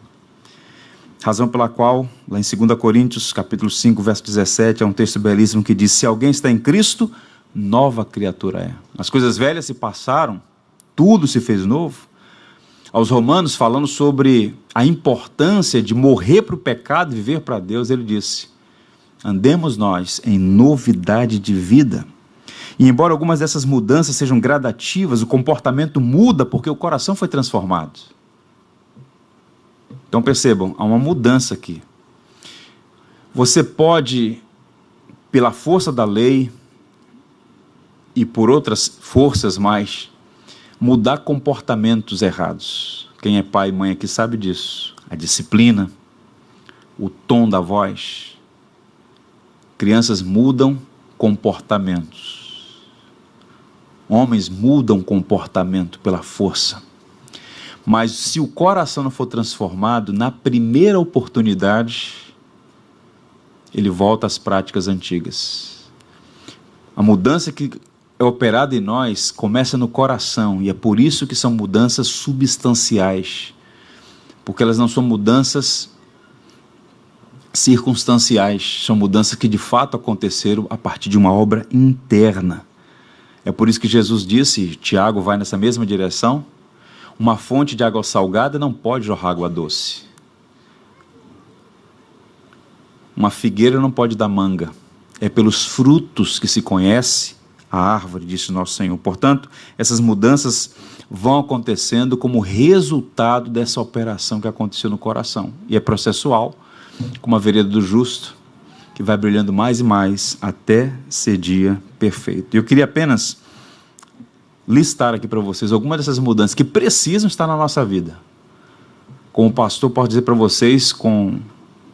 Razão pela qual, lá em 2 Coríntios, capítulo 5, verso 17, é um texto belíssimo que diz: se alguém está em Cristo, nova criatura é. As coisas velhas se passaram, tudo se fez novo. Aos Romanos, falando sobre a importância de morrer para o pecado e viver para Deus, ele disse: andemos nós em novidade de vida. E embora algumas dessas mudanças sejam gradativas, o comportamento muda porque o coração foi transformado. Então percebam, há uma mudança aqui. Você pode, pela força da lei e por outras forças mais, mudar comportamentos errados. Quem é pai e mãe aqui sabe disso. A disciplina, o tom da voz. Crianças mudam comportamentos. Homens mudam comportamento pela força. Mas se o coração não for transformado, na primeira oportunidade, ele volta às práticas antigas. A mudança que é operada em nós começa no coração, e é por isso que são mudanças substanciais, porque elas não são mudanças circunstanciais, são mudanças que de fato aconteceram a partir de uma obra interna. É por isso que Jesus disse, Tiago vai nessa mesma direção, uma fonte de água salgada não pode jorrar água doce. Uma figueira não pode dar manga. É pelos frutos que se conhece a árvore, disse nosso Senhor. Portanto, essas mudanças vão acontecendo como resultado dessa operação que aconteceu no coração. E é processual, como a vereda do justo, que vai brilhando mais e mais até ser dia perfeito. E eu queria apenas listar aqui para vocês algumas dessas mudanças que precisam estar na nossa vida. Como pastor, posso dizer para vocês com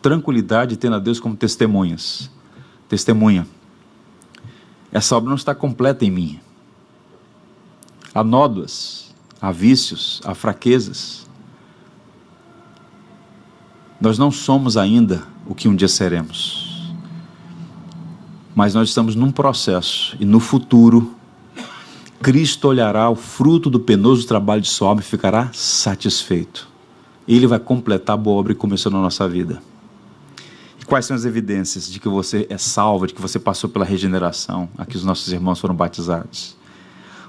tranquilidade, tendo a Deus como testemunhas. Testemunha. Essa obra não está completa em mim. Há nódoas, há vícios, há fraquezas. Nós não somos ainda o que um dia seremos. Mas nós estamos num processo, e no futuro, Cristo olhará o fruto do penoso trabalho de sua obra e ficará satisfeito. Ele vai completar a boa obra que começou na nossa vida. E quais são as evidências de que você é salvo, de que você passou pela regeneração, a que os nossos irmãos foram batizados?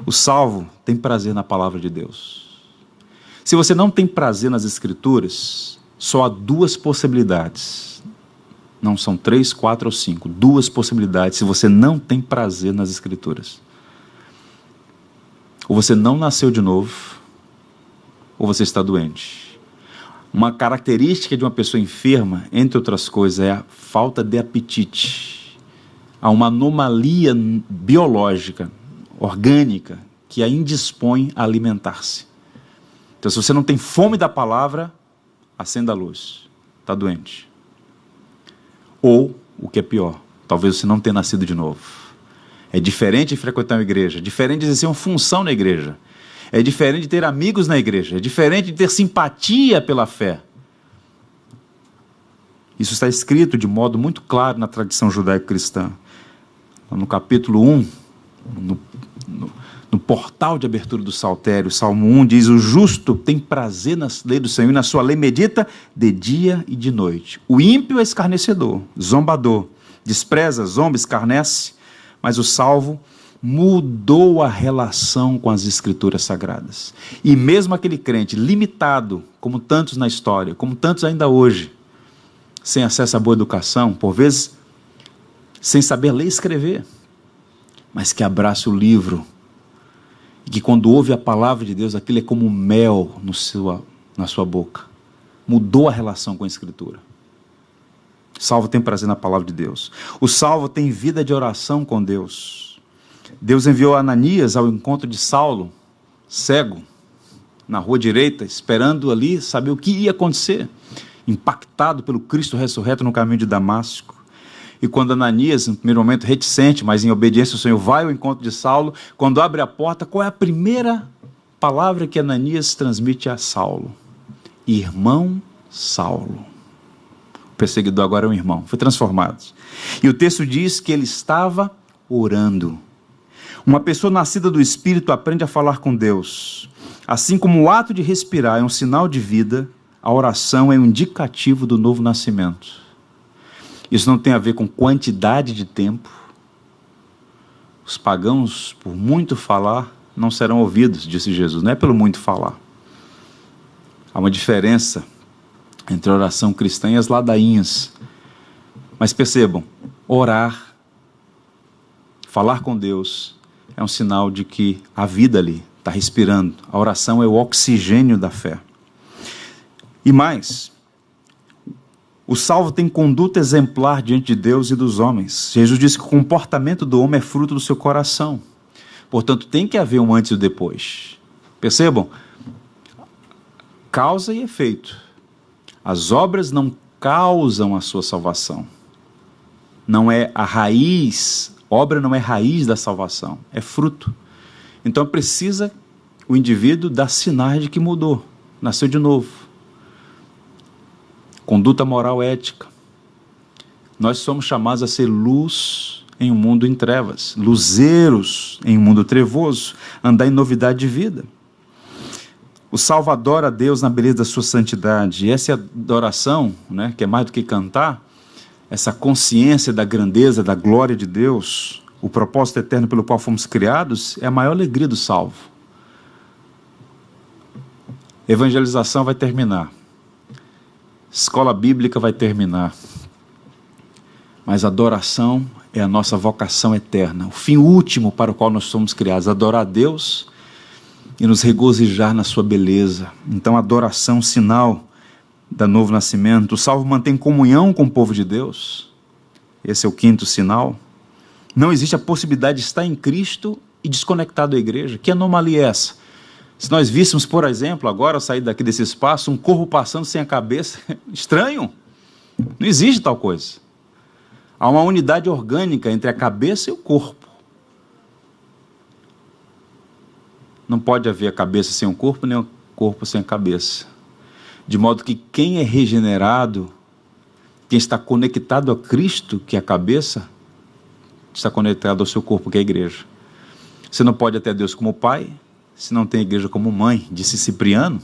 O salvo tem prazer na palavra de Deus. Se você não tem prazer nas Escrituras, só há duas possibilidades. Não são 3, 4 ou 5. Duas possibilidades se você não tem prazer nas Escrituras. Ou você não nasceu de novo, ou você está doente. Uma característica de uma pessoa enferma, entre outras coisas, é a falta de apetite. Há uma anomalia biológica, orgânica, que a indispõe a alimentar-se. Então, se você não tem fome da palavra, acenda a luz. Está doente. Ou, o que é pior, talvez você não tenha nascido de novo. É diferente de frequentar uma igreja, é diferente de exercer uma função na igreja. É diferente de ter amigos na igreja, é diferente de ter simpatia pela fé. Isso está escrito de modo muito claro na tradição judaico-cristã. No capítulo 1, no portal de abertura do Saltério, Salmo 1 diz: o justo tem prazer na lei do Senhor e na sua lei medita de dia e de noite. O ímpio é escarnecedor, zombador, despreza, zomba, escarnece, mas o salvo mudou a relação com as Escrituras Sagradas. E mesmo aquele crente limitado, como tantos na história, como tantos ainda hoje, sem acesso à boa educação, por vezes sem saber ler e escrever, mas que abraça o livro, e que quando ouve a palavra de Deus, aquilo é como mel na sua boca. Mudou a relação com a Escritura. O salvo tem prazer na palavra de Deus. O salvo tem vida de oração com Deus. Deus enviou Ananias ao encontro de Saulo, cego, na rua direita, esperando ali saber o que ia acontecer, impactado pelo Cristo ressurreto no caminho de Damasco. E quando Ananias, no primeiro momento reticente, mas em obediência ao Senhor, vai ao encontro de Saulo, quando abre a porta, qual é a primeira palavra que Ananias transmite a Saulo? Irmão Saulo. O perseguidor agora é um irmão, foi transformado. E o texto diz que ele estava orando. Uma pessoa nascida do Espírito aprende a falar com Deus. Assim como o ato de respirar é um sinal de vida, a oração é um indicativo do novo nascimento. Isso não tem a ver com quantidade de tempo. Os pagãos, por muito falar, não serão ouvidos, disse Jesus. Não é pelo muito falar. Há uma diferença entre a oração cristã e as ladainhas. Mas percebam, orar, falar com Deus, é um sinal de que a vida ali está respirando. A oração é o oxigênio da fé. E mais, o salvo tem conduta exemplar diante de Deus e dos homens. Jesus disse que o comportamento do homem é fruto do seu coração. Portanto, tem que haver um antes e um depois. Percebam? Causa e efeito. As obras não causam a sua salvação. Não é a raiz, obra não é raiz da salvação, é fruto. Então precisa o indivíduo dar sinais de que mudou, nasceu de novo. Conduta moral ética. Nós somos chamados a ser luz em um mundo em trevas, luzeiros em um mundo trevoso, andar em novidade de vida. O salvo adora a Deus na beleza da sua santidade. E essa adoração, né, que é mais do que cantar, essa consciência da grandeza, da glória de Deus, o propósito eterno pelo qual fomos criados, é a maior alegria do salvo. Evangelização vai terminar. Escola bíblica vai terminar. Mas a adoração é a nossa vocação eterna, o fim último para o qual nós somos criados, adorar a Deus e nos regozijar na sua beleza. Então, a adoração, sinal do novo nascimento. O salvo mantém comunhão com o povo de Deus. Esse é o quinto sinal. Não existe a possibilidade de estar em Cristo e desconectado da igreja. Que anomalia é essa? Se nós víssemos, por exemplo, agora, sair daqui desse espaço, um corpo passando sem a cabeça, estranho. Não existe tal coisa. Há uma unidade orgânica entre a cabeça e o corpo. Não pode haver a cabeça sem o corpo, nem o corpo sem a cabeça. De modo que quem é regenerado, quem está conectado a Cristo, que é a cabeça, está conectado ao seu corpo, que é a igreja. Você não pode ter Deus como pai, se não tem a igreja como mãe, disse Cipriano,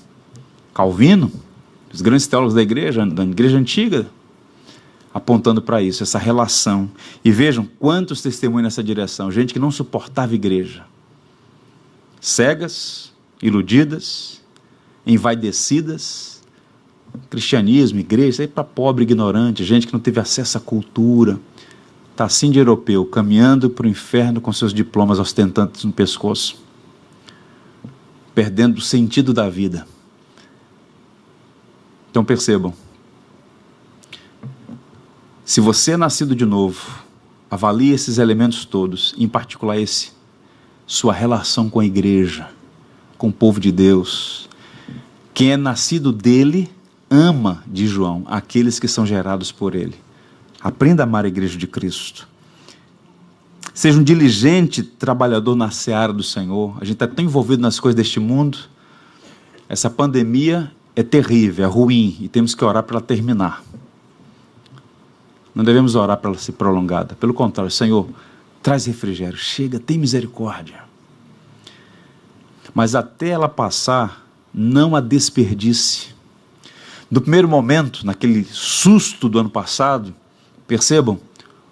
Calvino, os grandes teólogos da igreja antiga, apontando para isso, essa relação. E vejam quantos testemunhos nessa direção, gente que não suportava a igreja. Cegas, iludidas, envaidecidas, cristianismo, igreja, isso aí para pobre, ignorante, gente que não teve acesso à cultura, está assim de europeu, caminhando para o inferno com seus diplomas ostentantes no pescoço, perdendo o sentido da vida. Então percebam, se você é nascido de novo, avalie esses elementos todos, em particular esse, sua relação com a igreja, com o povo de Deus. Quem é nascido dele, ama, diz João, aqueles que são gerados por ele. Aprenda a amar a igreja de Cristo. Seja um diligente trabalhador na seara do Senhor. A gente está tão envolvido nas coisas deste mundo. Essa pandemia é terrível, é ruim, e temos que orar para ela terminar. Não devemos orar para ela ser prolongada. Pelo contrário, Senhor, traz refrigério, chega, tem misericórdia. Mas até ela passar, não a desperdice. No primeiro momento, naquele susto do ano passado, percebam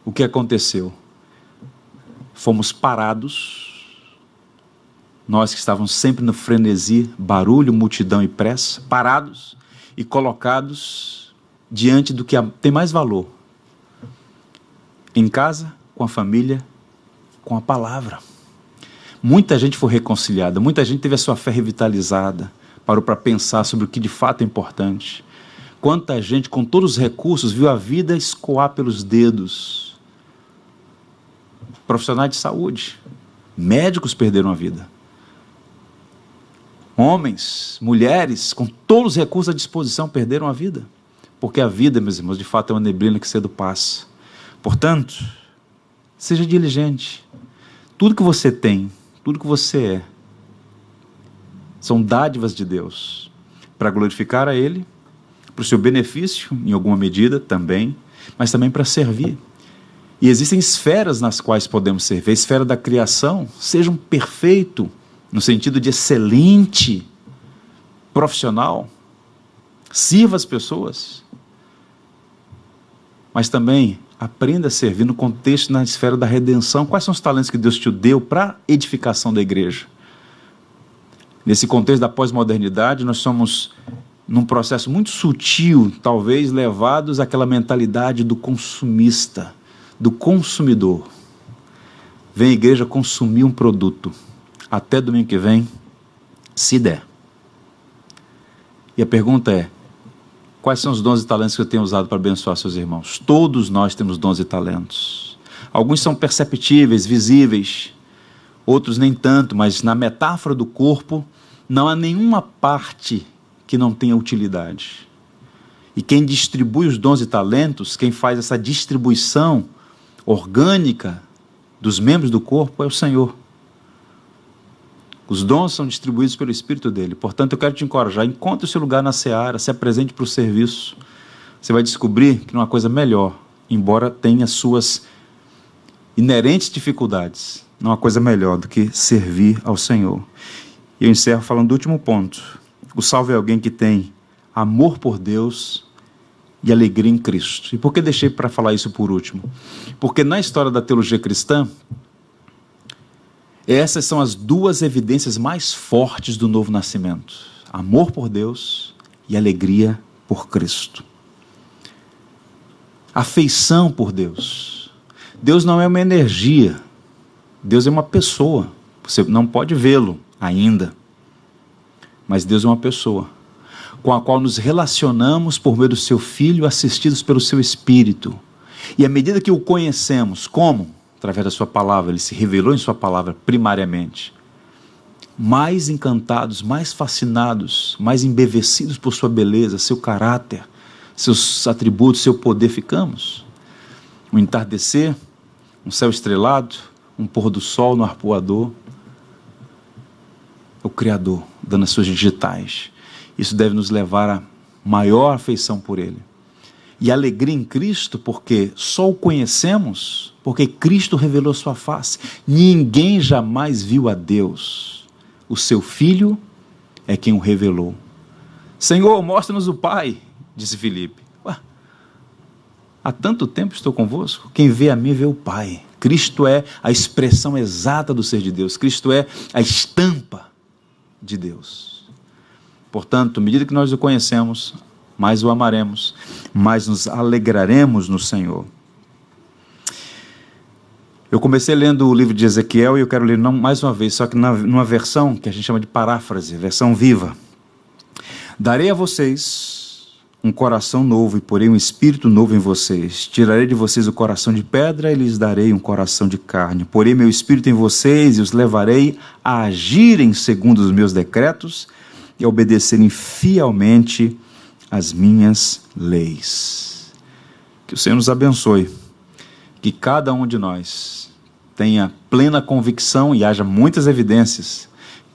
o que aconteceu. Fomos parados, nós que estávamos sempre no frenesi, barulho, multidão e pressa, parados e colocados diante do que tem mais valor. Em casa, com a família, com a palavra. Muita gente foi reconciliada, muita gente teve a sua fé revitalizada, parou para pensar sobre o que de fato é importante. Quanta gente, com todos os recursos, viu a vida escoar pelos dedos. Profissionais de saúde, médicos perderam a vida. Homens, mulheres, com todos os recursos à disposição, perderam a vida. Porque a vida, meus irmãos, de fato é uma neblina que cedo passa. Portanto, seja diligente. Tudo que você tem, tudo que você é, são dádivas de Deus, para glorificar a Ele, para o seu benefício, em alguma medida também, mas também para servir. E existem esferas nas quais podemos servir. A esfera da criação, seja um perfeito, no sentido de excelente, profissional, sirva as pessoas, mas também aprenda a servir no contexto, na esfera da redenção. Quais são os talentos que Deus te deu para a edificação da igreja? Nesse contexto da pós-modernidade, nós somos, num processo muito sutil, talvez levados àquela mentalidade do consumista, do consumidor. Vem a igreja consumir um produto, até domingo que vem, se der. E a pergunta é, quais são os dons e talentos que eu tenho usado para abençoar seus irmãos? Todos nós temos dons e talentos. Alguns são perceptíveis, visíveis, outros nem tanto, mas na metáfora do corpo, Não há nenhuma parte que não tenha utilidade. E quem distribui os dons e talentos, quem faz essa distribuição orgânica dos membros do corpo é o Senhor. Os dons são distribuídos pelo Espírito dele. Portanto, eu quero te encorajar, encontre o seu lugar na seara, se apresente para o serviço. Você vai descobrir que não há coisa melhor, embora tenha suas inerentes dificuldades, não há coisa melhor do que servir ao Senhor. E eu encerro falando do último ponto. O salvo é alguém que tem amor por Deus e alegria em Cristo. E por que deixei para falar isso por último? Porque na história da teologia cristã, essas são as duas evidências mais fortes do novo nascimento: amor por Deus e alegria por Cristo. Afeição por Deus. Deus não é uma energia, Deus é uma pessoa. Você não pode vê-lo ainda, mas Deus é uma pessoa com a qual nos relacionamos por meio do seu Filho, assistidos pelo seu Espírito. E à medida que o conhecemos, como? Através da sua palavra, ele se revelou em sua palavra primariamente. Mais encantados, mais fascinados, mais embevecidos por sua beleza, seu caráter, seus atributos, seu poder ficamos. Um entardecer, um céu estrelado, um pôr do sol no arpoador. O Criador, dando as suas digitais. Isso deve nos levar a maior afeição por Ele. E alegria em Cristo, porque só o conhecemos, porque Cristo revelou sua face. Ninguém jamais viu a Deus. O seu Filho é quem o revelou. Senhor, mostra-nos o Pai, disse Filipe. Há tanto tempo estou convosco, quem vê a mim vê o Pai. Cristo é a expressão exata do ser de Deus. Cristo é a estampa de Deus. Portanto, à medida que nós o conhecemos, mais o amaremos, mais nos alegraremos no Senhor. Eu comecei lendo o livro de Ezequiel e eu quero ler mais uma vez, só que numa versão que a gente chama de paráfrase, versão viva. Darei a vocês um coração novo e porei um espírito novo em vocês. Tirarei de vocês o coração de pedra e lhes darei um coração de carne. Porei meu espírito em vocês e os levarei a agirem segundo os meus decretos e a obedecerem fielmente as minhas leis. Que o Senhor nos abençoe, que cada um de nós tenha plena convicção e haja muitas evidências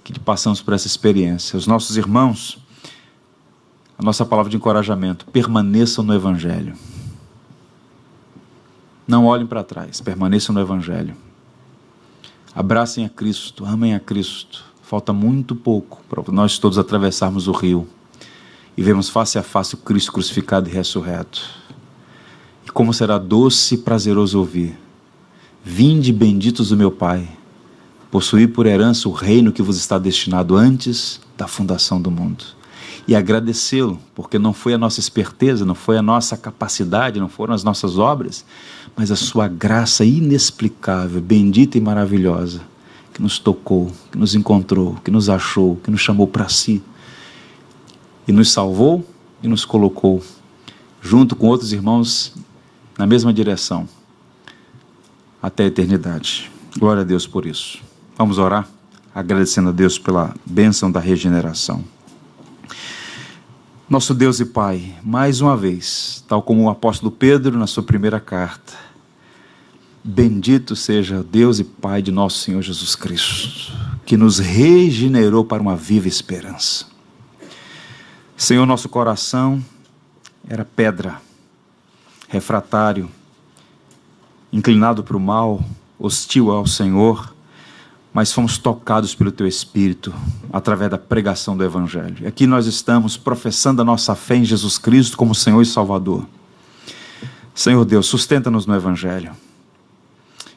que passamos por essa experiência. Os nossos irmãos, a nossa palavra de encorajamento: permaneçam no Evangelho. Não olhem para trás, permaneçam no Evangelho. Abracem a Cristo, amem a Cristo. Falta muito pouco para nós todos atravessarmos o rio e vermos face a face o Cristo crucificado e ressurreto. E como será doce e prazeroso ouvir: vinde benditos do meu Pai, possuí por herança o reino que vos está destinado antes da fundação do mundo. E agradecê-lo, porque não foi a nossa esperteza, não foi a nossa capacidade, não foram as nossas obras, mas a sua graça inexplicável, bendita e maravilhosa, que nos tocou, que nos encontrou, que nos achou, que nos chamou para si, e nos salvou e nos colocou, junto com outros irmãos, na mesma direção, até a eternidade. Glória a Deus por isso. Vamos orar, agradecendo a Deus pela bênção da regeneração. Nosso Deus e Pai, mais uma vez, tal como o apóstolo Pedro na sua primeira carta, bendito seja Deus e Pai de nosso Senhor Jesus Cristo, que nos regenerou para uma viva esperança. Senhor, nosso coração era pedra, refratário, inclinado para o mal, hostil ao Senhor, mas fomos tocados pelo Teu Espírito, através da pregação do Evangelho. E aqui nós estamos professando a nossa fé em Jesus Cristo como Senhor e Salvador. Senhor Deus, sustenta-nos no Evangelho.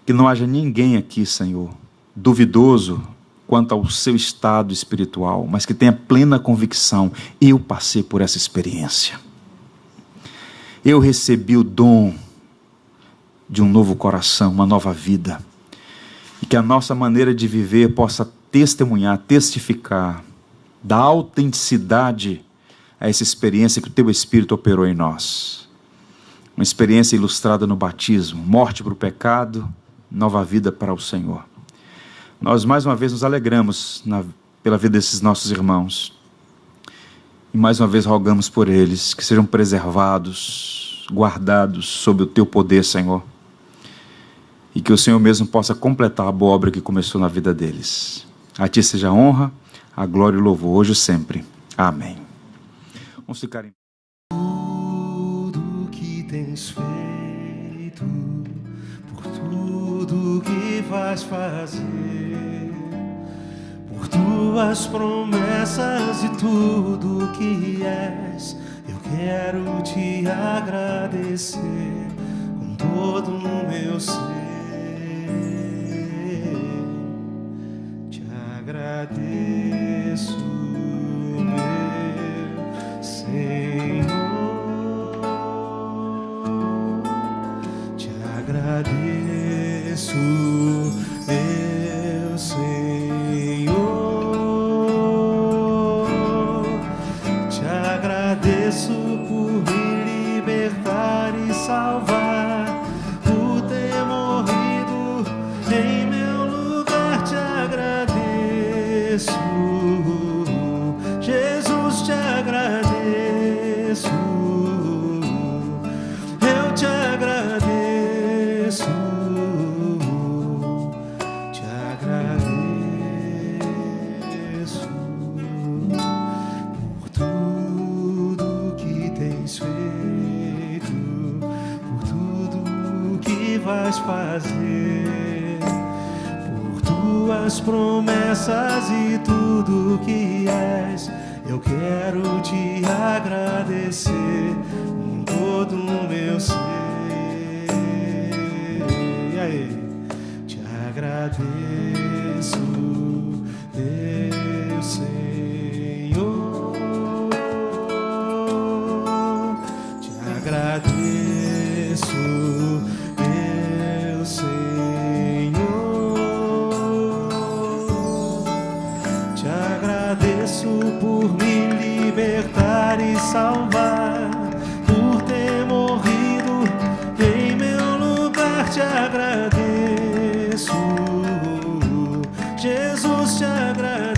Que não haja ninguém aqui, Senhor, duvidoso quanto ao seu estado espiritual, mas que tenha plena convicção: eu passei por essa experiência. Eu recebi o dom de um novo coração, uma nova vida. E que a nossa maneira de viver possa testemunhar, testificar da autenticidade a essa experiência que o Teu Espírito operou em nós. Uma experiência ilustrada no batismo: morte para o pecado, nova vida para o Senhor. Nós mais uma vez nos alegramos na pela vida desses nossos irmãos. E mais uma vez rogamos por eles, que sejam preservados, guardados sob o Teu poder, Senhor. E que o Senhor mesmo possa completar a boa obra que começou na vida deles. A Ti seja a honra, a glória e o louvor, hoje e sempre. Amém. Vamos ficar em... Tudo que tens feito, por tudo que vais fazer, por tuas promessas e tudo que és, eu quero te agradecer com todo o meu ser. Te agradeço, meu Senhor. Te agradeço, meu Senhor. Te agradeço por me libertar e salvar, por ter morrido em meu lugar. Te agradeço, Jesus, te agradeço. Eu te agradeço, te agradeço por tudo que tens feito, por tudo que vais fazer, por tuas promessas e tudo que és. Eu quero te agradecer com todo o meu ser. E aí? Te agradeço, meu Senhor. Te agradeço, meu Senhor. Te agradeço por me libertar e salvar, por ter morrido em meu lugar. Te agradeço, Jesus, te agradeço.